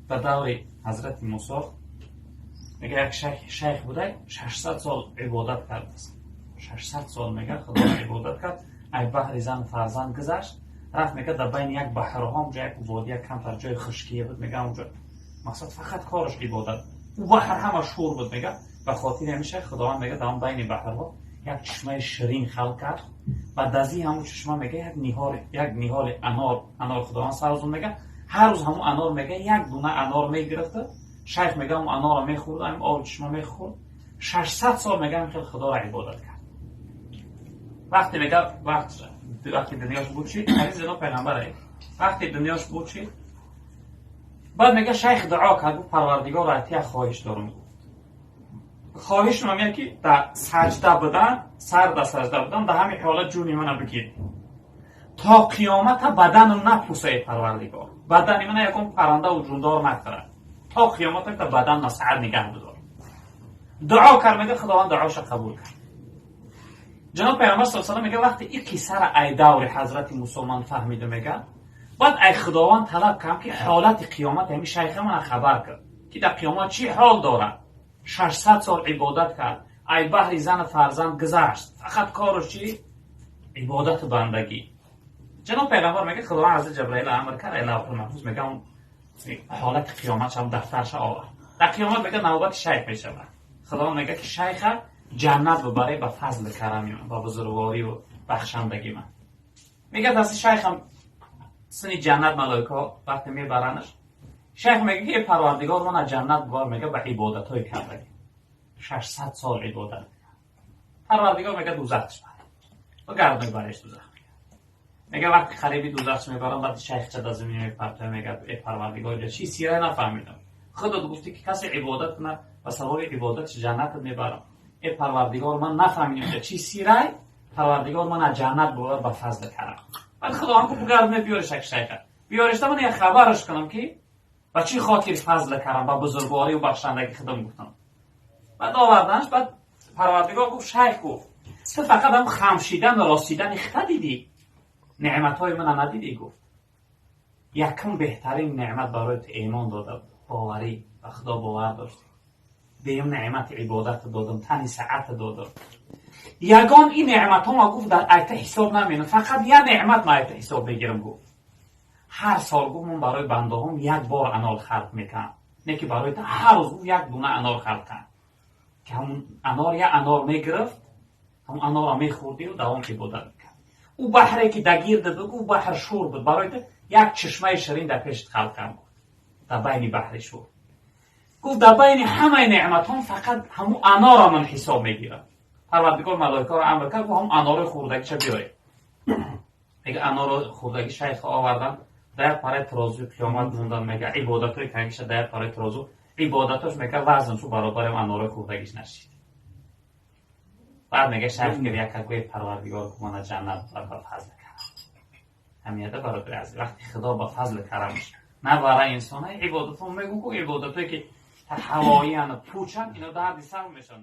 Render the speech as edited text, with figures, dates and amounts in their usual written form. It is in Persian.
به دور حضرت موسی میگه یک شیخ بوده 600 سال عبادت کرد است. 600 سال میگه خدا عبادت کرد. ای بحر زن فرزند گذشت رفت میگه در بین یک بحرها اونجا یک وادی کم تر جای خشکی بود میگه اونجا مقصد فقط کارش عبادت. او بحر همه شور بود میگه به خاطر همیشه خداوند میگه در بین بحرها یک چشمه شیرین خلق کرد. بعد از این همون چشمه میگه یک نهال انار خداوند سرزون میگه هر روز همون انار میگه یک دونه انار میگرفته. شیخ میگه اون انار میخورد هم آب چشمه میخورد. 600 سال میگه خیلی خدا را عبادت کرد. وقتی میگه وقتی دنیاش بود چی؟ حدیث جناب پیغمبره. وقتی دنیاش بود چی؟ بعد میگه شیخ دعا کرد پروردگار اتیا خواهش دارم. خواهش میگه که در سجده بدن سر در سجده بدن در همین حالت جونی منو بگیر تا قیامت بدن نپوسه پروردگار. بدن من یکم پرنده و جوندار نکنه تا قیامت تا بدن نسعر نگه بدار. دعا کرد میگه خداوند دعاش قبول کرد. جناب پیغمبر صلی الله علیه و میگه وقتی این قصه را ای دور حضرت موسی من فهمیده میگه بعد ای خداوند طلب کنم که حالت قیامت همین شیخ من خبر کرد که در قیامت چی حال داره. 600 سال عبادت کرد. ای بحر زن فرزند گذشت فقط کارش چی؟ عبادت و بندگی. جناب پیغمبر میگه خداوند از جبرائیل امر کرد ای لوح المحفوظ میگه اون حالت قیامت هم دفترش آورد. در قیامت میگه نوبت شیخ میشه. خداوند میگه که شیخ جنت ببره به فضل کرمی من با بزرگواری و بخشندگی من. میگه دست شیخ هم سنی جنت ملائکه وقتی میبرنش شیخ میگه که پروردگار من جنت ببر میگه به عبادت های کرده 600 سال عبادت. پروردگار میگه دوزخش بره و گردن برش دوزخ میگه وقتی خریبی دوزخش میبرم بعد شیخ چه از زمین میپرته میگه ای پروردگار چی سیره نفهمیدم خودت گفتی که کسی عبادت کنه و سوار عبادت جنت میبرم. ای پروردگار من نفهمیدم چی سیره پروردگار من جنت ببر به فضل کرم. بعد خدا هم گردن بیارش شیخ بیارش من یه خبرش کنم که و چی خاطر فضل کرم با بزرگواری و بخشندگی خودم گفتم. بعد آوردنش بعد پروردگار گفت شیخ گفت تو فقط هم خمشیدن و راستیدن اخته دیدی نعمتهای من ندیدی. گفت یکم بهترین نعمت برای تو ایمان داده باوری و خدا باور داشتی. بهم نعمت عبادت دادم تنی ساعت دادم. یگان این نعمت ها ما گفت در ایت حساب نمینم فقط یه نعمت ما ایت حساب بگیرم. گفت هر سال گفت من برای بنده هم یک بار انار خلق میکنم نه که برای تو هر روز یک دونه انار خلق کنم که همون انار یا انار میگرفت همون انار را میخوردی و دوام عبادت میکرد. او بحری که دگیر داد او بحر شور بود برای تو یک چشمه شیرین در پیشت خلق کنم در بین بحر شور. گفت در بین همه نعمت هم فقط همون انار را من حساب میگیرم. پروردگار ملائکه را امر کرد و هم انار خوردگی چه بیاره. میگه انار خوردگی شیخ آوردن در پاره ترازو قیامت موندن میگه عبادتای کنگش در پاره ترازو عبادتاش میگه وزنش برابر انار خوردگیش نشید. بعد میگه شیخ که یک کوی پروردگار که من جنت بر فضل کرم. همیته برای از وقتی خدا با فضل کرمش نه برای انسان عبادت هم میگه که عبادتایی که هوایی ان پوچن اینا درد سر میشن.